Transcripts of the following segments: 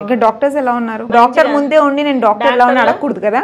ఇంకా డాక్టర్స్ ఎలా ఉన్నారు? డాక్టర్ ముందే ఉండి నేను డాక్టర్ ఎలా ఉన్నా అడగకూడదు కదా.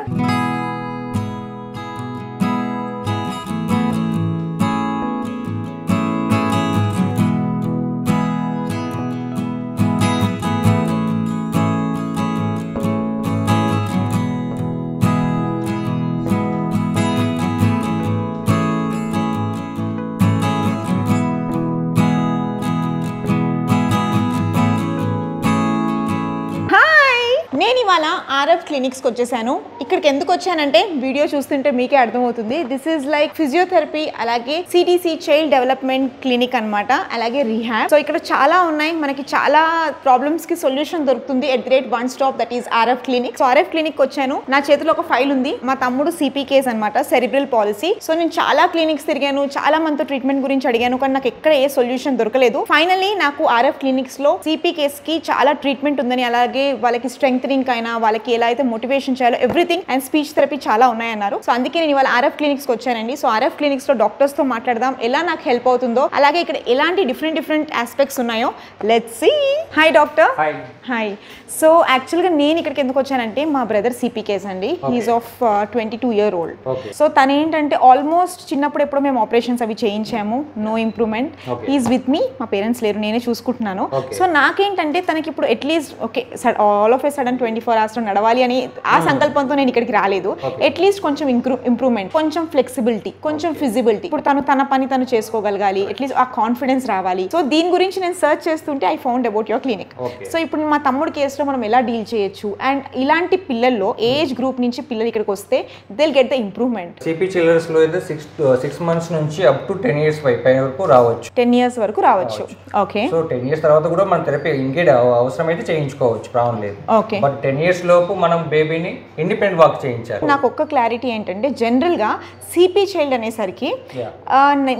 నేను ఇవాళ ఆర్ఎఫ్ క్లినిక్స్కి వచ్చేసాను. ఇక్కడికి ఎందుకు వచ్చానంటే వీడియో చూస్తుంటే మీకే అర్థమవుతుంది. దిస్ ఈజ్ లైక్ ఫిజియోథెరపీ, అలాగే సిటీసీ చైల్డ్ డెవలప్మెంట్ క్లినిక్ అనమాట, అలాగే రీహాబ్. సో ఇక్కడ చాలా ఉన్నాయి, మనకి చాలా ప్రాబ్లమ్స్ కి సొల్యూషన్ దొరుకుతుంది at the rate one stop, that is RF clinic. So RF clinic వచ్చాను. నా చేతిలో ఒక ఫైల్ ఉంది. మా తమ్ముడు సిపికేస్ అనమాట, సెరిబ్రల్ పాలసీ. సో నేను చాలా క్లినిక్స్ తిరిగాను, చాలా మంది ట్రీట్మెంట్ గురించి అడిగాను, కానీ నాకు ఎక్కడ ఏ సొల్యూషన్ దొరకలేదు. ఫైనల్లీ నాకు ఆర్ఎఫ్ క్లినిక్స్ లో సిపికేస్ కి చాలా ట్రీట్మెంట్ ఉందని, అలాగే వాళ్ళకి స్ట్రెంగ్తనింగ్ అయినా, వాళ్ళకి ఎలా అయితే మోటివేషన్ చేయాలో ఎవ్రీథింగ్, అండ్ స్పీచ్ థెరపీ చాలా ఉన్నాయన్నారు. సో అందుకే నేను ఇవాళ ఆర్ఎఫ్ క్లినిక్స్ వచ్చానండి. సో ఆర్ఎఫ్ క్లినిక్స్ లో డాక్టర్స్ తో మాట్లాడదాం, ఎలా నాకు హెల్ప్ అవుతుందో, అలాగే ఇక్కడ ఎలాంటి డిఫరెంట్ ఆస్పెక్ట్స్ ఉన్నాయో. Let's see. Hi doctor. Hi. So యాక్చువల్గా నేను ఇక్కడికి ఎందుకు వచ్చానంటే మా బ్రదర్ సిపికేస్ అండి. He is of 22 year old. So తను ఏంటంటే ఆల్మోస్ట్ చిన్నప్పుడు ఎప్పుడో మేము ఆపరేషన్స్ అవి చేయించాము, no improvement. He is with me, మా పేరెంట్స్ లేరు, నేనే చూసుకుంటున్నాను. సో నాకేంటంటే తనకి ఇప్పుడు at least okay all of A sudden 24 hours నడవాలి అని ఆ సంకల్పంతో నేను ఇక్కడికి రాలేదు. అట్లీస్ట్ కొంచెం ఇంప్రూవ్మెంట్, కొంచెం ఫ్లెక్సిబిలిటీ, కొంచెం ఫిజిబిలిటీ, ఇప్పుడు తన పని తను చేసుకోగలగాలి, అట్లీస్ట్ ఆ కాన్ఫిడెన్స్ రావాలి. సో దీని గురించి నేను సర్చ్ చేస్తుంటే I found about your clinic. So ఇప్పుడు మా తమ్ముడు కేసులో మనం ఎలా డీల్ చేయొచ్చు, అండ్ ఇలాంటి పిల్లల్లో ఏజ్ గ్రూప్ నుంచి పిల్లలు ఇక్కడికి వస్తే they will get the improvement. CP childrens లో అయితే 6 months నుంచి అప్ టు 10 years వరకు రావచ్చు. 10 years వరకు రావచ్చు. ఓకే. సో 10 years తర్వాత కూడా మన థెరపీ ఇంకేడ్ అవసరం అయితే చేయించుకోవచ్చు, ప్రాబ్లం లేదు. ఓకే. బట్ 10 years లోపు మనం బేబీని ఇండిపెండెంట్ వాక్ చేయించాలి. నాకు ఒక్క క్లారిటీ ఏంటంటే జనరల్ గా సిపి చైల్డ్ అనేసరికి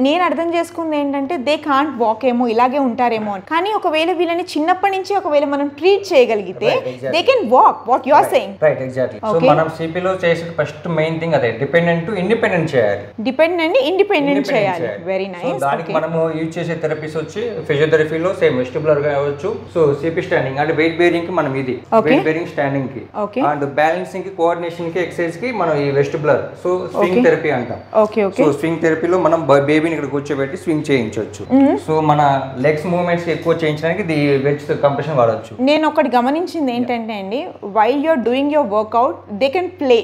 నేను అర్థం చేసుకుంది ఏంటంటే దే కాంట్ వాక్ ఏమో, ఇలాగే ఉంటారేమో అని. కానీ ఒకవేళ వీళ్ళని చిన్నప్పటి నుంచి ఒకవేళ మనం ట్రీట్ చేయగలిగితే they can walk, what you are saying. Right, exactly. So మనం సిపి లో చేసే ఫస్ట్ మెయిన్ థింగ్ అదే, డిపెండెంట్ టు ఇండిపెండెంట్ చేయాలి. డిపెండెంట్ ఇండిపెండెంట్ చేయాలి. Very nice. దానికి మనము యూజ్ చేసే థెరపీస్ వచ్చి ఫిజియోథెరపీలో సేమ్ వెస్టిబులర్ కావచ్చు. సో సిపి స్టాండింగ్ అంటే వెయిట్ బేరింగ్ కి మనం ఇది వెయిట్ బేరింగ్ స్టాండింగ్ కి, అండ్ బ్యాలెన్సింగ్ కి, కోఆర్డినేషన్ కి, ఎక్సర్సైజ్ కి మనం ఈ వెస్టిబులర్, సో స్వింగ్ థెరపీ అంటాం. సో స్వింగ్ థెరపీలో మనం బేబీని ఇక్కడ కూర్చోబెట్టి స్వింగ్ చేయించవచ్చు. సో మన లెగ్స్ మూవ్మెంట్స్ ఎక్కువ చేయించడానికి ఇది వెజ్ కంప్రెషన్ వాడవచ్చు. నేను ఒకటి గమనించింది ఏంటంటే అండి, while you're doing your workout they can play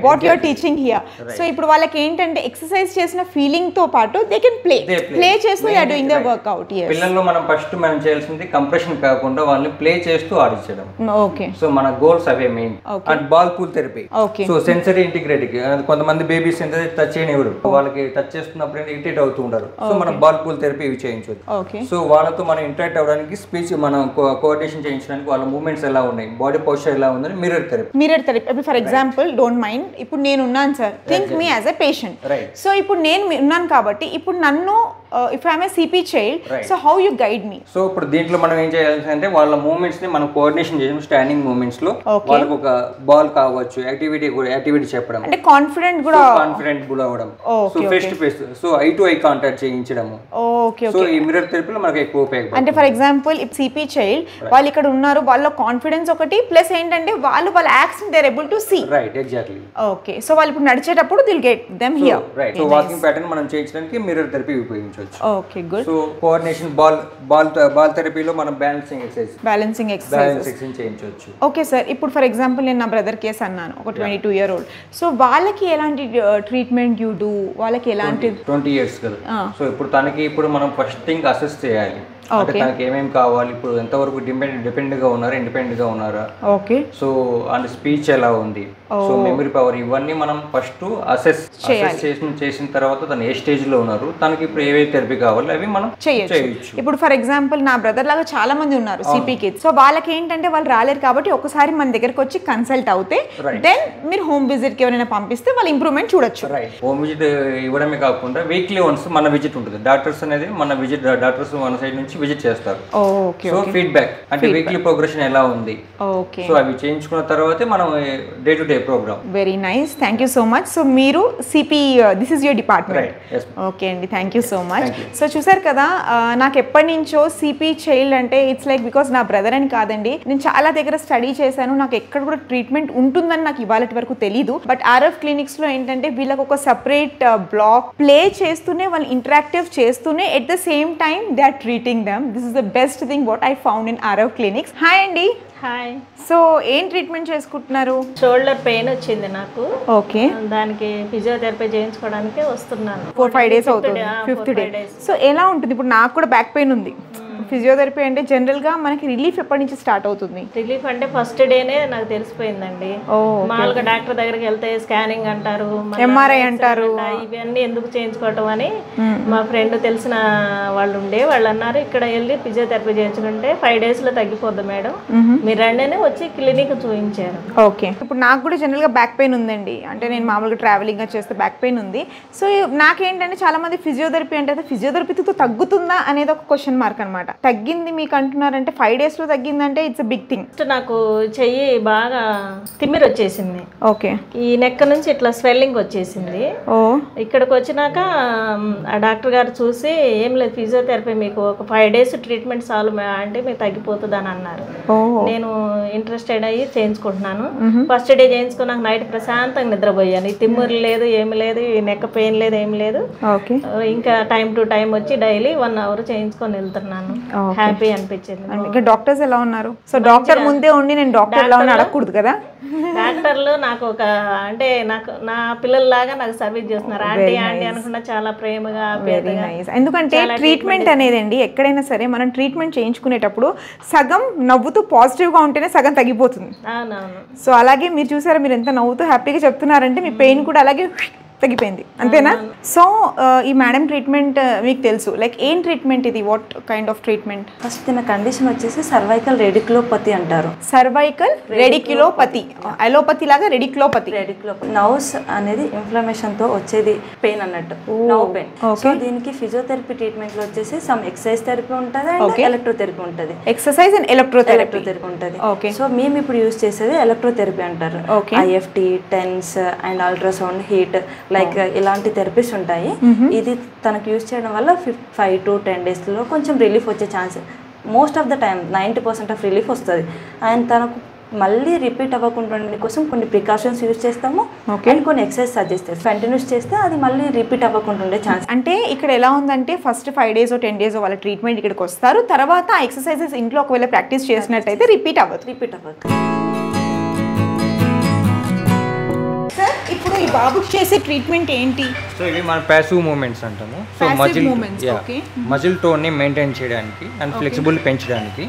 what you're teaching here. So ఇప్పుడు వాళ్ళకి ఏంటంటే ఎక్సర్సైజ్ చేసిన ఫీలింగ్ తో పాటు దే కెన్ ప్లే చేస్తూ they are doing the workout. పిల్లల్లో మనం ఫస్ట్ మనం చేయాల్సింది కంప్రెషన్ కాకుండా వాళ్ళని ప్లే చేస్తూ ఆడించడం. ఓకే. సో మన goals away main. And ball pool therapy, so sensory integrating. కొంతమంది బేబీస్ సెన్సరీ టచ్ చేయనివ్వరు, వాళ్ళకి టచ్ చేస్తున్నప్పుడు ఇరిటేట్ అవుతూ ఉంటారు. సో మనం బాల్ పూల్ థెరపీ ఇవి చేయించవచ్చు. సో వాళ్ళతో మనం ఇంటరాక్ట్ అవ్వడానికి, స్పీచ్ మనం కోఆర్డినేషన్ చేయించడానికి, వాళ్ళ మూవ్మెంట్స్ ఎలా ఉన్నాయి, బాడీ పోస్చర్ ఎలా ఉందని mirror therapy. For example don't mind, ఇప్పుడు నేను ఉన్నాను sir, think me as a patient. So ఇప్పుడు నేను ఉన్నాను కాబట్టి ఇప్పుడు నన్ను if I'm a CP child, so how you guide me. So ఇప్పుడు దీంట్లో మనం ఏం చేయాల్సి అంటే వాళ్ళ మూవ్మెంట్స్ ని మనం కోఆర్డినేషన్ చేసాం. స్టాండింగ్ మూవ్మెంట్స్ లో వాళ్ళకి ఒక బాల్ కావచ్చు, యాక్టివిటీ చెప్పడం, అంటే కాన్ఫిడెంట్ కూడా అవడం. So face to face, so eye to eye contact చేయించడము. సో ఈ మిర్రర్ థెరపీలో మనకి ఎక్కువ ఉపయోగపడుతుంది. అంటే ఫర్ ఎగ్జాంపుల్ ఇప్పుడు సిపి చైల్డ్ వాళ్ళు ఇక్కడ ఉన్నారు, వాళ్ళ కాన్ఫిడెన్స్ ఒకటి, ప్లస్ ఏంటంటే వాళ్ళ action they are able to see. Right, exactly. Okay. So వాళ్ళు ఇప్పుడు నడిచేటప్పుడు they'll get them here. Right. So walking pattern మనం చేయించడానికి మిర్రర్ థెరపీ ఉపయోగించవచ్చు. Okay, good. So coordination ball థెరపీలో మనం బ్యాలెన్సింగ్ ఎక్సర్సైజ్ చేయించవచ్చు. Okay sir. ఇప్పుడు ఫర్ ఎగ్జాంపుల్ నేను నా బ్రదర్ కేసు అన్నాను, ఒక 22 year old. సో వాళ్ళకి ఎలాంటి ట్రీట్మెంట్ యూ డూ, వాళ్ళకి ఎలాంటి 20 years కదా. సో ఇప్పుడు మనం ఫస్ట్ థింగ్ అసెస్ చేయాలి. అంటే తనకి ఏమేమి కావాలి, ఇప్పుడు ఎంతవరకు డిపెండెంట్ గా ఉన్నారా, ఓకే. సో అండ్ స్పీచ్ ఎలా ఉంది, సో మెమరీ పవర్, ఇవన్నీ మనం ఫస్ట్ అసెస్ చేసిన తర్వాత తను ఏ స్టేజ్ లో ఉన్నారు, తనకి ఇప్పుడు ఏవే థెరపీ కావాలి అవి మనం చేయొచ్చు. ఇప్పుడు ఫర్ ఎగ్జాంపుల్ నా బ్రదర్ లాగా చాలా మంది ఉన్నారు సిపి కిడ్స్. సో వాళ్ళకి ఏంటంటే వాళ్ళు రాలేరు కాబట్టి ఒకసారి మన దగ్గరకు వచ్చి కన్సల్ట్ అవుతే దెన్ మీరు హోమ్ విజిట్ కి ఎవరైనా పంపిస్తే వాళ్ళ ఇంప్రూవ్మెంట్ చూడొచ్చు. రైట్. హోమ్ విజిట్ ఇవ్వడమే కాకుండా వీక్లీ వన్స్ మన విజిట్ ఉంటుంది. డాక్టర్స్ అనేది మన విజిట్, డాక్టర్స్ మన సైడ్ నుంచి వచ్చి విజిట్ చేస్తారు. ఓకే. సో ఫీడ్బ్యాక్ అంటే వీక్లీ ప్రోగ్రెషన్ ఎలా ఉంది, ఓకే. సో అవి చేయించుకున్న తర్వాతే మనం day to day program. Very nice, thank you so much. So మీరు CP, this is your department. Okay అండి, thank you so much. So చూసారు కదా, నాకు ఎప్పటి నుంచో సిపి చైల్డ్ అంటే ఇట్స్ లైక్ బికాస్ నా బ్రదర్ అని కాదండి, నేను చాలా దగ్గర స్టడీ చేశాను, నాకు ఎక్కడ కూడా ట్రీట్మెంట్ ఉంటుందని నాకు ఇవాళ వరకు తెలీదు. బట్ ఆర్ఎఫ్ క్లినిక్స్ లో ఏంటంటే వీళ్ళకి ఒక సెపరేట్ బ్లాక్ ప్లే చేస్తూనే, వాళ్ళు ఇంటరాక్టివ్ చేస్తూనే at the same time they are treating them. This is the best thing what I found in RF clinics. Hi అండి. హాయ్. సో ఏం ట్రీట్మెంట్ చేసుకుంటున్నారు? షోల్డర్ పెయిన్ వచ్చింది నాకు. ఓకే. దానికి ఫిజియోథెరపీ చేయించుకోవడానికి వస్తున్నాను. 4-5 days అవుతుంది, 5th డే. సో ఎలా ఉంటుంది? ఇప్పుడు నాకు కూడా బ్యాక్ పెయిన్ ఉంది. ఫిజియోథెరపీ అంటే జనరల్ గా మనకి రిలీఫ్ ఎప్పటి నుంచి స్టార్ట్ అవుతుంది? రిలీఫ్ అంటే ఫస్ట్ డేనే నాకు తెలిసిపోయిందండి. మామూలుగా డాక్టర్ దగ్గరికి వెళ్తే స్కానింగ్ అంటారు, ఎంఆర్ఐ అంటారు, ఇవన్నీ ఎందుకు చేయించుకోవటం అని మా ఫ్రెండ్ తెలిసిన వాళ్ళు వాళ్ళు అన్నారు, ఇక్కడ వెళ్ళి ఫిజియోథెరపీ చేయించుకుంటే 5 days లో తగ్గిపోద్ది మేడం, మీరు రండి వచ్చి క్లినిక్ చూపించారు. ఓకే. ఇప్పుడు నాకు కూడా జనరల్ గా బ్యాక్ పెయిన్ ఉందండి, అంటే నేను మామూలుగా ట్రావెలింగ్ చేస్తే బ్యాక్ పెయిన్ ఉంది. సో నాకేంటంటే చాలా మంది ఫిజియోథెరపీ అంటే ఫిజియోథెరపీతో తగ్గుతుందా అనేది ఒక క్వశ్చన్ మార్క్ అనమాట. తగ్గింది మీకు అంటున్నారంటే 5 days లో తగ్గిందంటే ఇట్స్ బిగ్ థింగ్. నాకు చెయ్యి బాగా తిమ్మిరి వచ్చేసింది. ఓకే. ఈ నెక్ నుంచి ఇట్లా స్వెల్లింగ్ వచ్చేసింది. ఇక్కడికి వచ్చినాక ఆ డాక్టర్ గారు చూసి ఏం లేదు ఫిజియోథెరపీ మీకు ఒక 5 days ట్రీట్మెంట్ చాలు అంటే మీకు తగ్గిపోతుంది అని అన్నారు. నేను ఇంట్రెస్టెడ్ అయ్యి చేయించుకుంటున్నాను. ఫస్ట్ డే చేయించుకున్నాక నైట్ ప్రశాంతంగా నిద్రపోయాను. ఈ తిమ్మిరి లేదు, ఏమి లేదు, ఈ నెక్ పెయిన్ లేదు, ఏమి లేదు. ఇంకా టైం టు టైం వచ్చి డైలీ 1 hour చేయించుకొని వెళ్తున్నాను. హ్యాపీ అనిపించింది. ఇంకా డాక్టర్స్ ఎలా ఉన్నారు? సో డాక్టర్ ముందే ఉండి నేను డాక్టర్ ఎలా ఉన్నా అడగకూడదు కదా. డాక్టర్లు నాకు ఒక అంటే నాకు నా పిల్లల్లాగా నాకు సర్వీస్ చేస్తున్నారు. ఆంటీ ఆంటీ అనుకున్నా చాలా ప్రేమగా. ఎందుకంటే ట్రీట్మెంట్ అనేది అండి ఎక్కడైనా సరే మనం ట్రీట్మెంట్ చేయించుకునేటప్పుడు సగం నవ్వుతూ పాజిటివ్ గా ఉంటేనే సగం తగ్గిపోతుంది. అవునవును. సో అలాగే మీరు చూసారా, మీరు ఎంత నవ్వుతూ హ్యాపీగా చెప్తున్నారంటే మీ పెయిన్ కూడా అలాగే తగ్గిపోయింది, అంతేనా? సో ఈ మేడం ట్రీట్మెంట్ మీకు తెలుసు, లైక్ ఏం ట్రీట్మెంట్ ఇది? What kind of treatment? First తిన కండిషన్ వచ్చేసి సర్వైకల్ రెడిక్యులోపతి అంటారు. సర్వైకల్ రెడిక్యులోపతి, అలోపతి లాగా రెడిక్యులోపతి. నర్వ్స్ అనేది ఇన్ఫ్లమేషన్ తో వచ్చేది పెయిన్ అన్నట్టు, నర్వ్ పెయిన్. సో దీనికి ఫిజియోథెరపీ ట్రీట్మెంట్ లో వచ్చేసి సమ్ ఎక్సర్సైజ్ థెరపీ ఉంటుంది అండ్ ఎలక్ట్రోథెరపీ ఉంటుంది. ఎక్సర్సైజ్ అండ్ ఎలక్ట్రోథెరపీ ఉంటుంది. సో మేము ఇప్పుడు యూజ్ చేసేది ఎలక్ట్రోథెరపీ అంటారు. IFT, TENS and ultrasound, heat like ఇలాంటి థెరపీస్ ఉంటాయి. ఇది తనకు యూజ్ చేయడం వల్ల 5 to 10 days లో కొంచెం రిలీఫ్ వచ్చే chance, most of the time 90% of relief వస్తుంది. అండ్ తనకు మళ్ళీ రిపీట్ అవ్వకుండా కోసం కొన్ని ప్రికాషన్స్ యూజ్ చేస్తాము అండ్ కొన్ని ఎక్సర్సైజ్ సజెస్ట్ చేస్తాం. కంటిన్యూస్ చేస్తే అది మళ్ళీ రిపీట్ అవ్వకుండా ఉండే ఛాన్స్. అంటే ఇక్కడ ఎలా ఉందంటే ఫస్ట్ 5 days or 10 days వాళ్ళ ట్రీట్మెంట్ ఇక్కడికి వస్తారు, తర్వాత ఆ ఎక్సర్సైజెస్ ఇంట్లో ఒకవేళ ప్రాక్టీస్ చేసినట్టయితే రిపీట్ అవ్వదు. సార్ ఇప్పుడు ఈ బాబుకి చేసే ట్రీట్మెంట్ ఏంటి? సో ఇవి మన ప్యాసివ్ మూమెంట్స్ అంటాము. సో మజిల్ టోన్ ని మెయింటైన్ చేయడానికి అండ్ ఫ్లెక్సిబుల్ పెంచడానికి.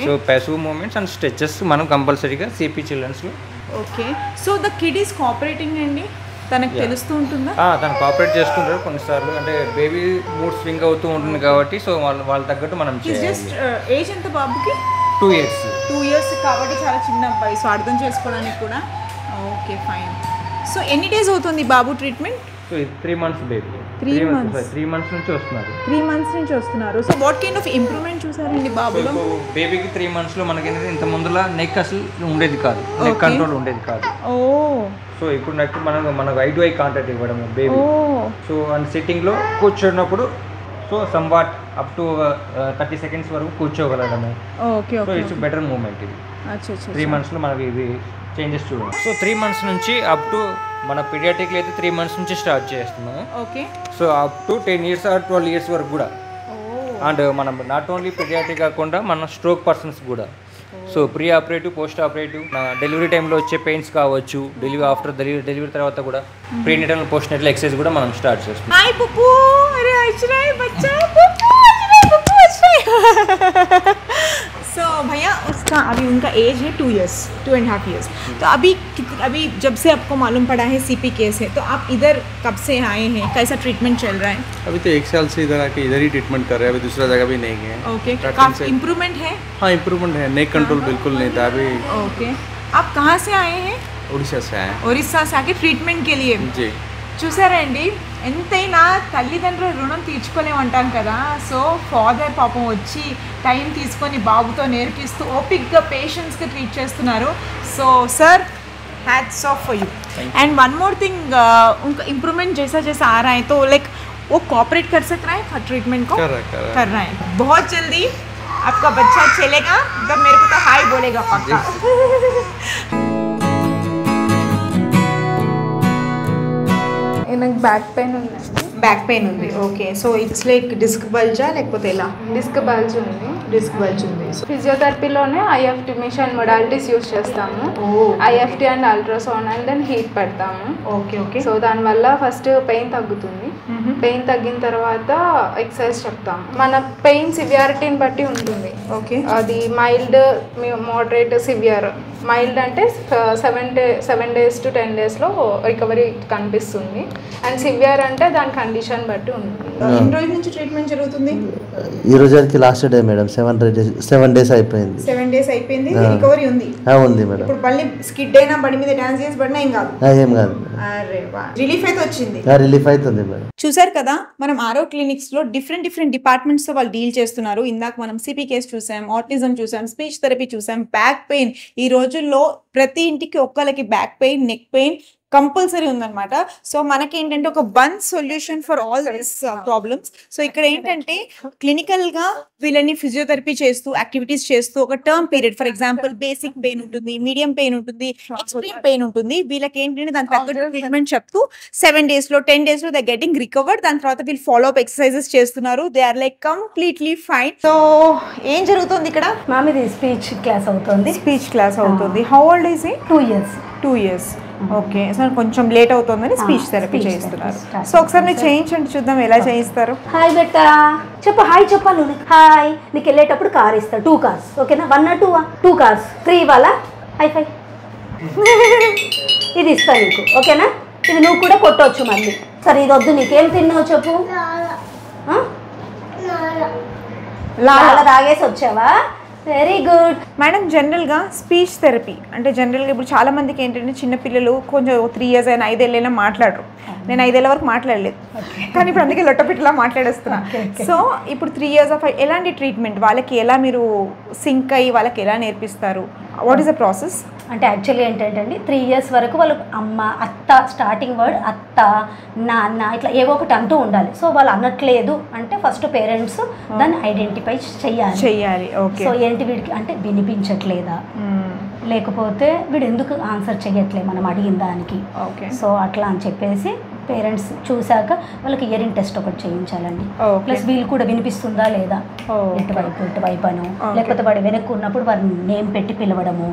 So passive movements and stretches మనం కంపల్సరీగా సిపి చిల్డ్రన్స్ లో. Okay. So the kid is cooperating అండి, తనకు తెలుస్తూ ఉంటుందా? తను కోఆపరేట్ చేస్తుంటారు కొన్నిసార్లు, అంటే బేబీ మూడ్ స్వింగ్ అవుతూ ఉంటుంది కాబట్టి సో వాళ్ళ తగ్గట్టు మనం చేయాలి. ఏజ్ ఎంత బాబుకి? 2 years. 2 years కాబట్టి చాలా చిన్న అబ్బాయి, సో అర్థం చేసుకోవడానికి కూడా. Okay fine. సో ఎన్ని డేస్ అవుతుంది బాబు treatment? So 3 months baby. 3 months నుంచి వస్తున్నారు. 3 months నుంచి వస్తున్నారు. So what kind of improvement చూసారండి బాబులో? బేబీకి 3 months లో మనకి ఇంత ముందులా నెక్ అసలు ఉండేది కాదు, నెక్ కంట్రోల్ ఉండేది కాదు. సో ఇప్పుడు నెక్ మనకు ఐ టు ఐ కాంటాక్ట్ ఇవ్వడం బేబీ. సో అండ్ సిట్టింగ్ లో కూర్చున్నప్పుడు so some what up to 30 seconds వరకు కూర్చోగలడము. సో ఇట్స్ బెటర్ మూమెంట్ ఇది. 3 months లో మనకి ఇది చేంజెస్ చూడండి. సో 3 months నుంచి అప్ టు మన పీడియాట్రిక్ అయితే 3 months నుంచి స్టార్ట్ చేస్తున్నాము. Okay. So up to 10 years or 12 years వరకు కూడా. అండ్ మనం నాట్ ఓన్లీ పీడియాట్రిక్ కాకుండా మన స్ట్రోక్ పర్సన్స్ కూడా. So pre operative, post operative, delivery టైంలో వచ్చే పెయిన్స్ కావచ్చు, ఆఫ్టర్ డెలివరీ తర్వాత కూడా ప్రీనేటల్, పోస్ట్ నేటల్ ఎక్సర్సైజ్ కూడా మనం స్టార్ట్ చేస్తాం. तो भैया उसका अभी उनका एज है 2 years, 2.5 years. तो अभी जब से आपको मालूम पड़ा है सीपी केस है, तो आप इधर कब से आए हैं, कैसा ट्रीटमेंट चल रहा है? अभी तो 1 साल से इधर आके इधर ही ट्रीटमेंट कर रहे हैं, अभी दूसरा जगह भी नहीं गए. ओके. काफी इम्प्रूवमेंट है? हाँ इम्प्रूवमेंट है, नेक कंट्रोल बिल्कुल नहीं था अभी. ओके. आप कहाँ से आए हैं? उड़ीसा से आए हैं. उड़ीसा से आके ट्रीटमेंट के लिए? जी. చూసారండి ఎంతైనా తల్లిదండ్రుల రుణం తీర్చుకోలేమంటాం కదా. సో ఫాదర్ పాపం వచ్చి టైం తీసుకొని బాబుతో నేర్పిస్తూ ఓపిక్గా పేషెంట్స్గా ట్రీట్ చేస్తున్నారు. So sir hats off for you. And one more thing, उनका इम्प्रूवमेंट जैसा जैसा आ रहा है तो लाइक वो कॉपरेट कर सक रहा है हर ट्रीटमेंट को कर रहा है. बहुत जल्दी आपका बच्चा चलेगा, तब मेरे को तो हाई बोलेगा पक्का. నాకు బ్యాక్ పెయిన్ ఉందండి. బ్యాక్ పెయిన్ ఉంది. Okay, so it's like disc బల్జా లేకపోతే ఎలా? డిస్క్ బల్జ్ ఉంది. డిస్క్ బల్జ్ ఉంది. ఫిజియోథెరపీలోనే ఐఎఫ్టీ మిషన్ మొడాలిటీస్ యూజ్ చేస్తాము. IFT and ultrasound and then heat పెడతాము. Okay okay. సో దానివల్ల ఫస్ట్ పెయిన్ తగ్గుతుంది. పెయిన్ తగ్గిన తర్వాత ఎక్సర్సైజ్ చెప్తాము. మన పెయిన్ సివియారిటీని బట్టి ఉంటుంది. ఓకే, అది మైల్డ్, మోడరేట్, సివియర్. మైల్డ్ అంటే 7 days to 10 daysలో రికవరీ కనిపిస్తుంది. అండ్ సివియర్ అంటే దాని కండిషన్ బట్టి ఉంటుంది. ఎన్ని రోజుల నుంచి ట్రీట్మెంట్ జరుగుతుంది? ఈ రోజుకి లాస్ట్ డే మేడం. 7 days అయిపోయింది. 7 days అయిపోయింది. రికవరీ ఉంది? ఉంది మేడం. ఇప్పుడు మళ్ళీ స్కిడ్ అయినా బండి మీద డాన్స్ చేసి పడినా ఏం కాదు? ఏం కాదు. అరే వా, రిలీఫ్ అయితే వచ్చింది. రిలీఫ్ అవుతుంది మేడం. చూసారు కదా, మనం ఆరో క్లినిక్స్ లో డిఫరెంట్ డిపార్ట్మెంట్స్ తో వాళ్ళు డీల్ చేస్తున్నారు. ఇందాక మనం సిపి కేస్ చూసాం, ఆటిజం చూసాం, స్పీచ్ థెరపీ చూసాం, బ్యాక్ పెయిన్. ఈ రోజుల్లో ప్రతి ఇంటికి ఒక్కరికి back pain, neck pain compulsory ఉందన్నమాట. సో మనకేంటంటే ఒక one solution for all this problems. So ఇక్కడ ఏంటంటే క్లినికల్ గా వీళ్ళని ఫిజియోథెరపీ చేస్తూ యాక్టివిటీస్ చేస్తూ ఒక term period, for example basic pain ఉంటుంది, మీడియం పెయిన్ ఉంటుంది, ఎక్స్ట్రీమ్ పెయిన్ ఉంటుంది. వీళ్ళకి ఏంటంటే దాని తగ్గట్టు ట్రీట్మెంట్ చెప్తూ 7 days లో 10 days లో దే గెటింగ్ రికవర్డ్. దాని తర్వాత వీళ్ళు ఫాలో అప్ ఎక్సర్సైజెస్ చేస్తున్నారు. They are like completely fine. So ఏం జరుగుతుంది ఇక్కడ? మ్యామ్ ఇది స్పీచ్ క్లాస్ అవుతుంది. స్పీచ్ క్లాస్ అవుతుంది. How old is he? 2 years. 2 years. Okay, so కొంచెం లేట్ అవుతుందని స్పీచ్ థెరపీ చేస్తున్నారు. సో ఒకసారి మీరు చేయించండి, చూద్దాం ఎలా చేయిస్తారు. హాయ్ బెట్టా, చెప్పు హాయ్ చెప్పాలి. హాయ్, నీకు వెళ్ళేటప్పుడు కార్ ఇస్తా, 2 cars. ఓకేనా? 1 or 2? 2 cars ఫ్రీ ఇవ్వాలా? హై ఫై. ఇది ఇస్తా నీకు, ఓకేనా? ఇది నువ్వు కూడా కొట్టవచ్చు మళ్ళీ. సరే ఇది వద్దు, నీకేం తిన్నావు చెప్పు. లాల తాగేసి వచ్చావా? Very good madam. జనరల్గా స్పీచ్ థెరపీ అంటే జనరల్గా ఇప్పుడు చాలా మందికి ఏంటంటే చిన్నపిల్లలు కొంచెం 3 years అయినా 5 ఏళ్ళైనా మాట్లాడరు. నేను 5 ఏళ్ళ వరకు మాట్లాడలేదు, కానీ ఇప్పుడు అందుకే లొట్టపిట్టలా మాట్లాడేస్తున్నా. సో ఇప్పుడు 3 years ఆఫ్ ఎలాంటి ట్రీట్మెంట్ వాళ్ళకి, ఎలా మీరు సింక్ అయ్యి వాళ్ళకి ఎలా నేర్పిస్తారు? What is the process? అంటే యాక్చువల్లీ ఏంటంటే అండి 3 years వరకు వాళ్ళు అమ్మ, అత్త, స్టార్టింగ్ వర్డ్ అత్త, నాన్న ఇట్లా ఏవో ఒకటి అంటూ ఉండాలి. సో వాళ్ళు అనట్లేదు అంటే ఫస్ట్ పేరెంట్స్ దాన్ని ఐడెంటిఫై చెయ్యాలి. ఓకే. సో ఏంటి వీడికి అంటే వినిపించట్లేదా, లేకపోతే వీడు ఎందుకు ఆన్సర్ చెయ్యట్లే మనం అడిగిన దానికి. ఓకే. సో అట్లా అని చెప్పేసి పేరెంట్స్ చూశాక వాళ్ళకి ఇయరింగ్ టెస్ట్ ఒకటి చేయించాలండి. ప్లస్ వీళ్ళు కూడా వినిపిస్తుందా లేదా, ఎటువైపు అను, లేకపోతే వాడు వెనక్కి ఉన్నప్పుడు వాడిని నేమ్ పెట్టి పిలవడము.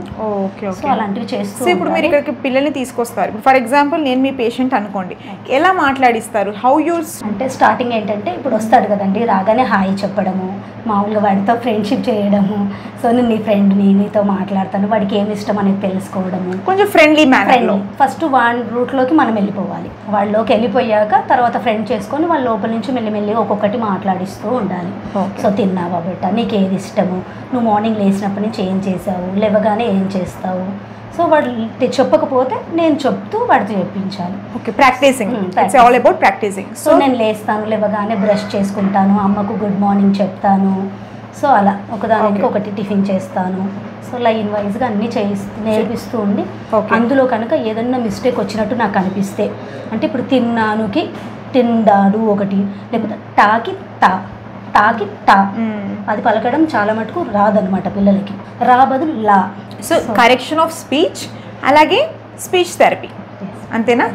సో అలాంటివి చేస్తూ. ఇప్పుడు మీరు ఇక్కడికి పిల్లల్ని తీసుకొస్తారు. ఫర్ ఎగ్జాంపుల్ నేను మీ పేషెంట్ అనుకోండి, ఎలా మాట్లాడిస్తారు? హౌ యూస్ అంటే స్టార్టింగ్ ఏంటంటే ఇప్పుడు వస్తాడు కదండి, రాగానే హాయ్ చెప్పడము, మామూలుగా వాడితో ఫ్రెండ్షిప్ చేయడము. సో నేను నీ ఫ్రెండ్ని, నీతో మాట్లాడతాను, వాడికి ఏమి ఇష్టం అనేది తెలుసుకోవడము, కొంచెం ఫ్రెండ్లీ మేనర్లో. ఫస్ట్ వాడి రూట్లోకి మనం వెళ్ళిపోవాలి. వాళ్ళలోకి వెళ్ళిపోయాక తర్వాత ఫ్రెండ్ చేసుకొని వాళ్ళ లోపల నుంచి మెల్లిమెల్లిగా ఒక్కొక్కటి మాట్లాడిస్తూ ఉండాలి. సో తిన్నావా బెట్ట, నీకు ఏది ఇష్టము, నువ్వు మార్నింగ్ లేచినప్పటి నుంచి ఏం చేసావు, లేవగానే ఏం చేస్తావు. సో వాడు చెప్పకపోతే నేను చెప్తూ వాడితో చెప్పించాలి. Okay, practising. It's all about practising. So నేను లేస్తాను, లేవగానే బ్రష్ చేసుకుంటాను, అమ్మకు గుడ్ మార్నింగ్ చెప్తాను. సో అలా ఒకదానికి ఒకటి టిఫిన్ చేస్తాను. సో లైన్ వైజ్గా అన్నీ నేర్పిస్తూ ఉండి, అందులో కనుక ఏదన్నా మిస్టేక్ వచ్చినట్టు నాకు అనిపిస్తే, అంటే ఇప్పుడు తిన్నానుకి తిండాడు ఒకటి, లేకపోతే టాకి టా అది పలకడం చాలా మటుకు రాదనమాట పిల్లలకి. రా బదులు లా. సో కరెక్షన్ ఆఫ్ స్పీచ్, అలాగే స్పీచ్ థెరపీ, అంతేనా?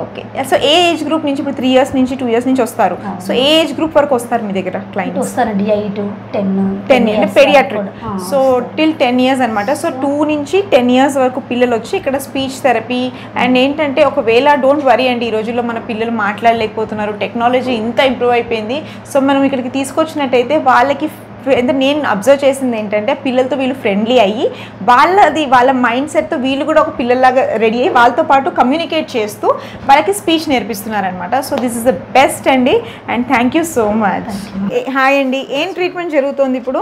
ఓకే. సో ఏ ఏజ్ గ్రూప్ నుంచి, ఇప్పుడు 3 years నుంచి 2 years నుంచి వస్తారు. సో ఏ ఏజ్ గ్రూప్ వరకు వస్తారు మీ దగ్గర క్లయింట్స్? వస్తారండి 8, 10 అంటే పెడియాట్రిక్. సో టిల్ 10 years అనమాట. సో 2 నుంచి 10 years వరకు పిల్లలు వచ్చి ఇక్కడ స్పీచ్ థెరపీ. అండ్ ఏంటంటే ఒకవేళ డోంట్ వరీ అండి, ఈ రోజుల్లో మన పిల్లలు మాట్లాడలేకపోతున్నారు, టెక్నాలజీ ఇంత ఇంప్రూవ్ అయిపోయింది. సో మనం ఇక్కడికి తీసుకొచ్చినట్టయితే వాళ్ళకి నేను అబ్జర్వ్ చేసింది ఏంటంటే పిల్లలతో వీళ్ళు ఫ్రెండ్లీ అయ్యి వాళ్ళ మైండ్ సెట్తో వీళ్ళు కూడా ఒక పిల్లల్లాగా రెడీ అయ్యి వాళ్ళతో పాటు కమ్యూనికేట్ చేస్తూ వాళ్ళకి స్పీచ్ నేర్పిస్తున్నారనమాట. So this is the best అండి, and thank you so much. Hi అండి, ఏం ట్రీట్మెంట్ జరుగుతుంది ఇప్పుడు?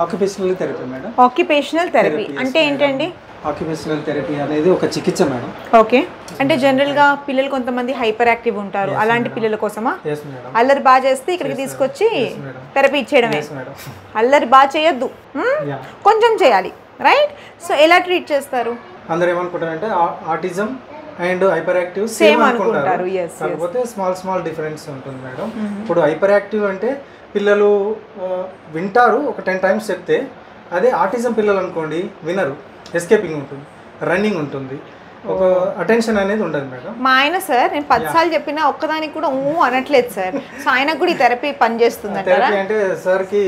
Occupational therapy madam. Occupational therapy అంటే ఏంటండి? ఆక్యుపేషనల్ థెరపీ అనేది ఒక చికిత్స మేడం. ఓకే, అంటే జనరల్గా పిల్లలు కొంతమంది హైపర్ యాక్టివ్ ఉంటారు, అలాంటి పిల్లల కోసమా? అల్లరి బాగా చేస్తే ఇక్కడికి తీసుకొచ్చి థెరపీ ఇచ్చేయడమే. అల్లరి బాగా చేయొద్దు, కొంచెం చేయాలి, రైట్? సో ఎలా ట్రీట్ చేస్తారు? అందరు ఏమనుకుంటారంటే autism and hyper active same అనుకుంటారు, కాకపోతే స్మాల్ డిఫరెన్స్ ఉంటుంది మేడం. ఇప్పుడు హైపర్ యాక్టివ్ అంటే పిల్లలు వింటారు, ఒక 10 టైమ్స్ చెప్తే. అదే ఆటిజం పిల్లలు అనుకోండి, వినరు, ఎస్కేపింగ్ ఉంటుంది, రన్నింగ్ ఉంటుంది, ఒక అటెన్షన్ అనేది ఉండదు మేడం. మా ఆయన సార్ నేను 10 సార్లు చెప్పినా ఒక్కదానికి కూడా అనట్లేదు సార్. సో ఆయనకు కూడా ఈ థెరపీ పనిచేస్తుంది అంటారా? అంటే సార్ కి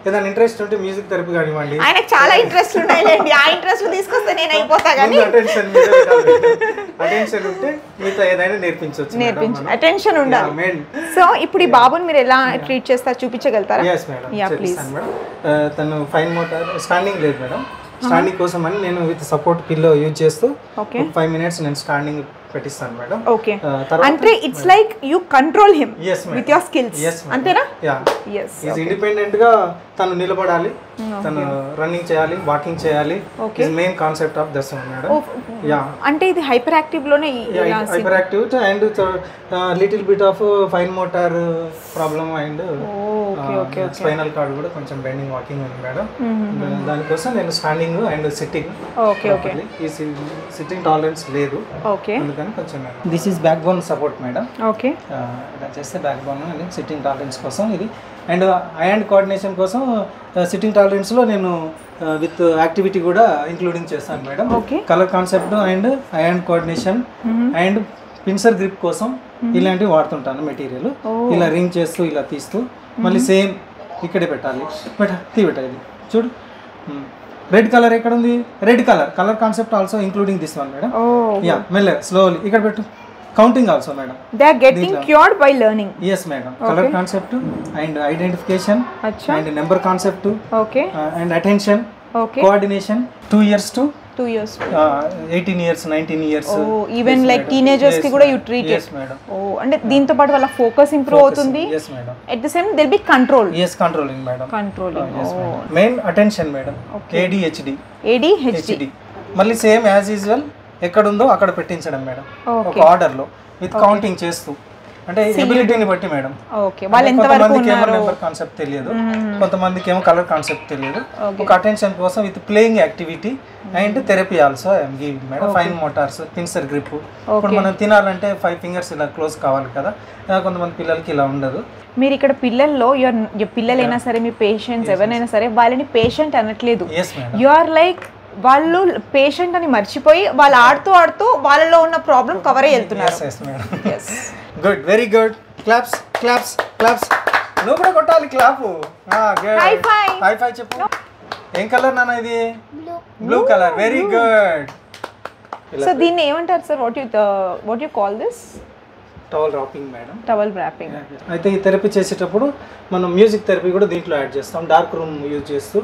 ఏదైనా ఇంట్రెస్ట్ ఉంటే మ్యూజిక్ థెరపీ కానివ్వండి. ఆయనకు చాలా ఇంట్రెస్ట్ ఉన్నాయిలేండి, ఆ ఇంట్రెస్ట్ తీసుకొస్తే నేను అయిపోతా. కానీ అటెన్షన్ ఉంటే మిగతా ఏదైనా నేర్పించవచ్చు. అటెన్షన్ ఉండాలి. సో ఇప్పుడు ఈ బాబుని మీరు ఎలా ట్రీట్ చేస్తారు చూపించగలుగుతారా? ప్లీజ్. తను ఫైన్ మోటార్ స్టాండింగ్ లేదు మేడం. స్టాండింగ్ కోసం అని నేను విత్ సపోర్ట్ పిల్లో యూజ్ చేస్తూ 5 minutes నేను స్టాండింగ్ పెట్టిస్తాను మేడం. ఓకే, అంటే it's like you control him with your skills, అంతేనా? ఈజ్ ఇండిపెండెంట్ గా తను నిలబడాలి, తను రన్నింగ్ చేయాలి, వాకింగ్ చేయాలి. Main concept of this madam. అంటే ఇది హైపర్ యాక్టివ్ లోనే hyper active and little bit of fine motor problem and spinal cord కూడా కొంచెం బెండింగ్ వాకింగ్ ఉంది మేడం. దానికోసం నేను స్టాండింగ్ అండ్ సిట్టింగ్. ఈ సిట్టింగ్ టాలరెన్స్ లేదు, అందుకని కొంచెం. This is backbone support madam. Okay, ఇలా చేస్తే back bone and sitting tolerance కోసం ఇది. అండ్ ఐ హ్యాండ్ కోఆర్డినేషన్ కోసం సిట్టింగ్ టాలరెన్స్లో నేను విత్ యాక్టివిటీ కూడా ఇంక్లూడింగ్ చేస్తాను madam. Colour concept and I hand coordination and pincer grip కోసం ఇలాంటివి వాడుతుంటాను మెటీరియల్. ఇలా రింగ్ చేస్తూ ఇలా తీస్తూ మళ్ళీ సేమ్ ఇక్కడే పెట్టాలి. పెట్టాలి చూడు. రెడ్ కలర్ ఎక్కడ ఉంది? Red colour concept also including this one madam. మెల్లగా స్లోలీ ఇక్కడ పెట్టు. Counting also madam. They are getting cured by learning. yes madam. Colour concept and identification and number concept and attention coordination 2 years to 18 years 19 years even like teenagers కి కూడా you treat. yes madam. అంటే దీంతో పాటు వాళ్ళ focus improve అవుతుంది. yes madam. at the same there will be control. yes controlling madam. controlling. yes madam. Main attention madam. ADHD మళ్ళీ same as usual ఎక్కడ ఉందో అక్కడ పెట్టించడం మేడం, ఒక ఆర్డర్ లో విత్ కౌంటింగ్ చేస్తూ. అంటే ఎబిలిటీని బట్టి మేడం. కొంతమందికి ఏమో నెంబర్ కాన్సెప్ట్ తెలియదు, కొంతమందికి ఏమో కలర్ కాన్సెప్ట్ తెలియదు. ఒక అటెన్షన్ కోసం with playing activity and therapy also I'm giving madam. Fine Motors, pincer grip. ఇప్పుడు మనం తినాలంటే 5 fingers ఇలా క్లోజ్ కావాలి కదా, కొంతమంది పిల్లలకి ఇలా ఉండదు. మీరు ఇక్కడ పిల్లల్లో పిల్లలైనా సరే మీ పేషెంట్స్ ఎవరైనా సరే వాళ్ళని పేషెంట్ అనట్లేదు. యు ఆర్ లైక్ వాళ్ళు పేషెంట్ అని మర్చిపోయి వాళ్ళు ఆడుతూ వాళ్ళలో ఉన్న ప్రాబ్లం కవర్ అయ్యి వెళ్తున్నారు. Good, very good. Claps claps claps. నువ్వు కూడా కొట్టాలి క్లాప్. హై ఫై చెప్పు. ఏం కలర్ నాన్న ఇది? Blue colour. Very good. So దీన్ని ఏమంటారు sir? What you call this? Towel wrapping madam. Towel wrapping. అయితే ఈ థెరపీ చేసేటప్పుడు మనం మ్యూజిక్ థెరపీ కూడా దీంట్లో యాడ్ చేస్తాం. డార్క్ రూమ్ యూజ్ చేస్తూ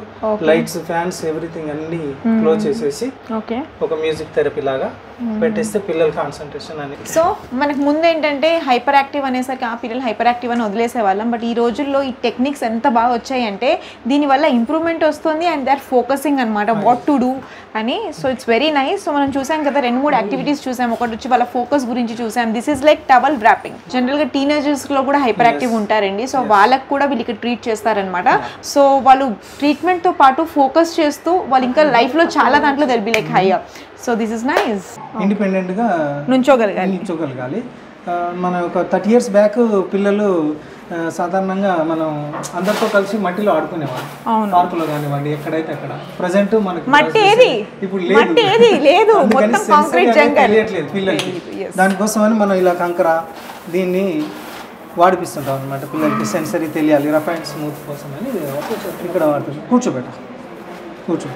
లైట్స్, ఫ్యాన్స్, ఎవ్రీథింగ్ అన్ని క్లోజ్ చేసేసి ఒక మ్యూజిక్ థెరపీ లాగా పెట్టేస్తే పిల్లల కాన్సంట్రేషన్ అనేది. సో మనకు ముందు ఏంటంటే హైపర్ యాక్టివ్ అనేసరికి ఆ పిల్లలు హైపర్ యాక్టివ్ అని వదిలేసేవాళ్ళం. బట్ ఈ రోజుల్లో ఈ టెక్నిక్స్ ఎంత బాగా వచ్చాయంటే దీనివల్ల ఇంప్రూవ్మెంట్ వస్తుంది అండ్ దే ఆర్ ఫోకసింగ్ అనమాట వాట్ టు డూ అని. So it's very nice. So మనం చూసాం కదా 2-3 యాక్టివిటీస్ చూసాం. ఒకటి వచ్చి వాళ్ళ ఫోకస్ గురించి చూసాం. This is like towel wrapping. జనరల్గా టీనేజర్స్లో కూడా హైపర్ యాక్టివ్ ఉంటారండి. సో వాళ్ళకి కూడా వీళ్ళకి ట్రీట్ చేస్తారనమాట. సో వాళ్ళు ట్రీట్మెంట్తో పాటు ఫోకస్ చేస్తూ వాళ్ళు ఇంకా లైఫ్లో చాలా దాంట్లో they'll be like higher. So this is nice. ఇండిపెండెంట్గా నుంచోగలగాలి. మన ఒక 30 years బ్యాక్ పిల్లలు సాధారణంగా మనం అందరితో కలిసి మట్టిలో ఆడుకునేవాళ్ళు, పార్కులో కానివ్వండి, ఎక్కడైతే అక్కడ. ప్రజెంట్ మనకి ఇప్పుడు లేదు, తెలియట్లేదు పిల్లలకి. దానికోసం అని మనం ఇలా కంకర దీన్ని వాడిపిస్తుంటాం అనమాట పిల్లలకి. సెన్సరీ తెలియాలి, రఫ్ అండ్ స్మూత్ కోసం అని ఇక్కడ వాడుతుంది. కూర్చో.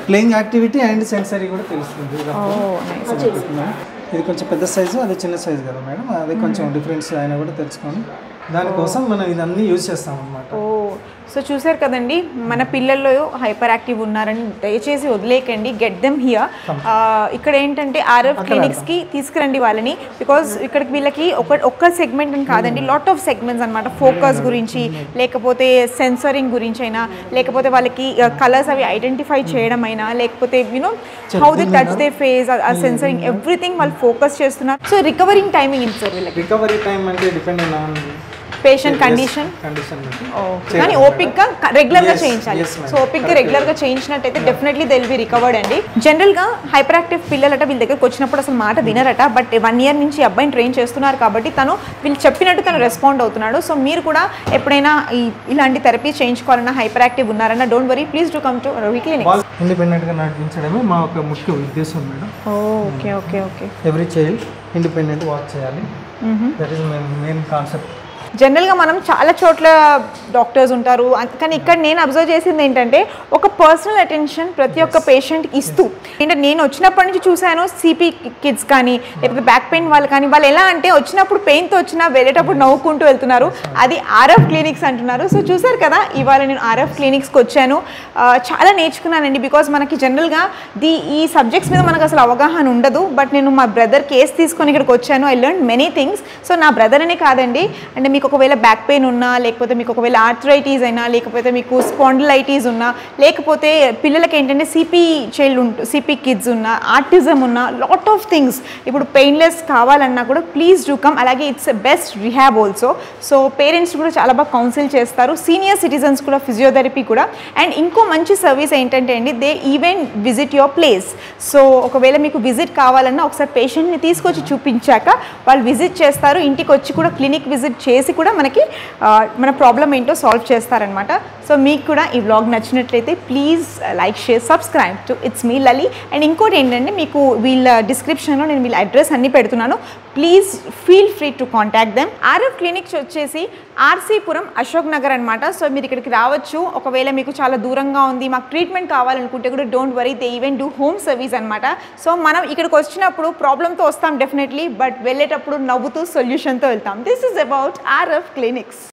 ప్లేయింగ్ యాక్టివిటీ అండ్ సెన్సరీ కూడా తెలుస్తుంది. ఇది కొంచెం పెద్ద సైజు, అది చిన్న సైజు కదా మేడం. అది కొంచెం డిఫరెన్స్ అయినా కూడా తెలుసుకోండి. దానికోసం మనం ఇదన్నీ యూజ్ చేస్తాం అనమాట. సో చూసారు కదండి, మన పిల్లల్లో హైపర్ యాక్టివ్ ఉన్నారని దయచేసి వదిలేకండి, గెట్ దెమ్ హియర్. ఇక్కడ ఏంటంటే ఆర్ఎఫ్ క్లినిక్స్కి తీసుకురండి వాళ్ళని, బికాజ్ ఇక్కడికి వీళ్ళకి ఒక్క సెగ్మెంట్ అని కాదండి, లాట్ ఆఫ్ సెగ్మెంట్స్ అనమాట. ఫోకస్ గురించి, లేకపోతే సెన్సరింగ్ గురించి అయినా, లేకపోతే వాళ్ళకి కలర్స్ అవి ఐడెంటిఫై చేయడం అయినా, లేకపోతే you know how they touch they face, uh sensoring everything వాళ్ళు ఫోకస్ చేస్తున్నారు. సో రికవరింగ్ టైమింగ్ ఏంటి సార్ వీళ్ళకి? రికవరీ టైం అంటే డిపెండింగ్ ఆన్ పేషెంట్ కండిషన్, కానీ ఓపిక్గా రెగ్యులర్గా చేయించాలి. సో ఓపిక్గా రెగ్యులర్గా చేయించినట్టయితే definitely they will be recovered అండి. జనరల్గా హైపర్ యాక్టివ్ పిల్లలట వీళ్ళ దగ్గరకు వచ్చినప్పుడు అసలు మాట వినరట, బట్ 1 year నుంచి అబ్బాయిని ట్రైన్ చేస్తున్నారు కాబట్టి తను వీళ్ళు చెప్పినట్టు తను రెస్పాండ్ అవుతున్నాడు. సో మీరు కూడా ఎప్పుడైనా ఇలాంటి థెరపీ చేయించుకోవాలన్నా, హైపర్ యాక్టివ్ ఉన్నారన్నా, don't worry, please do come to Ravi clinic. ఇండిపెండెంట్గా నడిపించడమే మా ఒక ముఖ్య ఉద్దేశం మేడం. Okay okay okay. Every child independent walk చేయాలి, దట్ ఈస్ మెయిన్ కాన్సెప్ట్. జనరల్గా మనం చాలా చోట్ల డాక్టర్స్ ఉంటారు, కానీ ఇక్కడ నేను అబ్జర్వ్ చేసింది ఏంటంటే ఒక పర్సనల్ అటెన్షన్ ప్రతి ఒక్క పేషెంట్కి ఇస్తూ. ఏంటంటే నేను వచ్చినప్పటి నుంచి చూశాను సిపి కిడ్స్ కానీ, లేకపోతే బ్యాక్ పెయిన్ వాళ్ళు కానీ, వాళ్ళు ఎలా అంటే వచ్చినప్పుడు పెయిన్తో వచ్చినా వెళ్ళేటప్పుడు నవ్వుకుంటూ వెళ్తున్నారు. అది ఆర్ఎఫ్ క్లినిక్స్ అంటున్నారు. సో చూసారు కదా, ఇవాళ నేను ఆర్ఎఫ్ క్లినిక్స్కి వచ్చాను, చాలా నేర్చుకున్నానండి. బికాజ్ మనకి జనరల్గా ఈ సబ్జెక్ట్స్ మీద మనకు అసలు అవగాహన ఉండదు, బట్ నేను మా బ్రదర్ కేసు తీసుకొని ఇక్కడికి వచ్చాను. I learn many things. So నా బ్రదర్ అనే కాదండి, అంటే మీకు ఒకవేళ బ్యాక్ పెయిన్ ఉన్నా, లేకపోతే మీకు ఒకవేళ ఆర్థరైటిస్ అయినా, లేకపోతే మీకు స్పాండిలైటిస్ ఉన్నా, లేకపోతే పిల్లలకి ఏంటంటే సిపి కిడ్స్ ఉన్నా, ఆర్టిజం ఉన్నా, లాట్ ఆఫ్ థింగ్స్ ఇప్పుడు పెయిన్లెస్ కావాలన్నా కూడా ప్లీజ్ డూ కమ్. అలాగే it's best rehab also. So parents కూడా చాలా బాగా కౌన్సిల్ చేస్తారు, సీనియర్ సిటిజన్స్ కూడా ఫిజియోథెరపీ కూడా. అండ్ ఇంకో మంచి సర్వీస్ ఏంటంటే అండి, they even visit your place. So ఒకవేళ మీకు విజిట్ కావాలన్నా ఒకసారి పేషెంట్ని తీసుకొచ్చి చూపించాక వాళ్ళు విజిట్ చేస్తారు, ఇంటికి వచ్చి కూడా క్లినిక్ విజిట్ చేసి కూడా మనకి మన ప్రాబ్లం ఏంటో సాల్వ్ చేస్తారనమాట. సో మీకు కూడా ఈ వ్లాగ్ నచ్చినట్లయితే please like, share, subscribe to it's me Lali. And ఇంకోటి ఏంటంటే మీకు వీళ్ళ డిస్క్రిప్షన్లో నేను వీళ్ళ అడ్రస్ అన్నీ పెడుతున్నాను, please feel free to contact them. RF clinics వచ్చేసి ఆర్సీపురం, అశోక్ నగర్ అనమాట. సో మీరు ఇక్కడికి రావచ్చు. ఒకవేళ మీకు చాలా దూరంగా ఉంది, మాకు ట్రీట్మెంట్ కావాలనుకుంటే కూడా don't worry, they even do home service అనమాట. సో మనం ఇక్కడికి వచ్చినప్పుడు ప్రాబ్లంతో వస్తాం డెఫినెట్లీ, బట్ వెళ్ళేటప్పుడు నవ్వుతూ సొల్యూషన్తో వెళ్తాం. This is about RF clinics.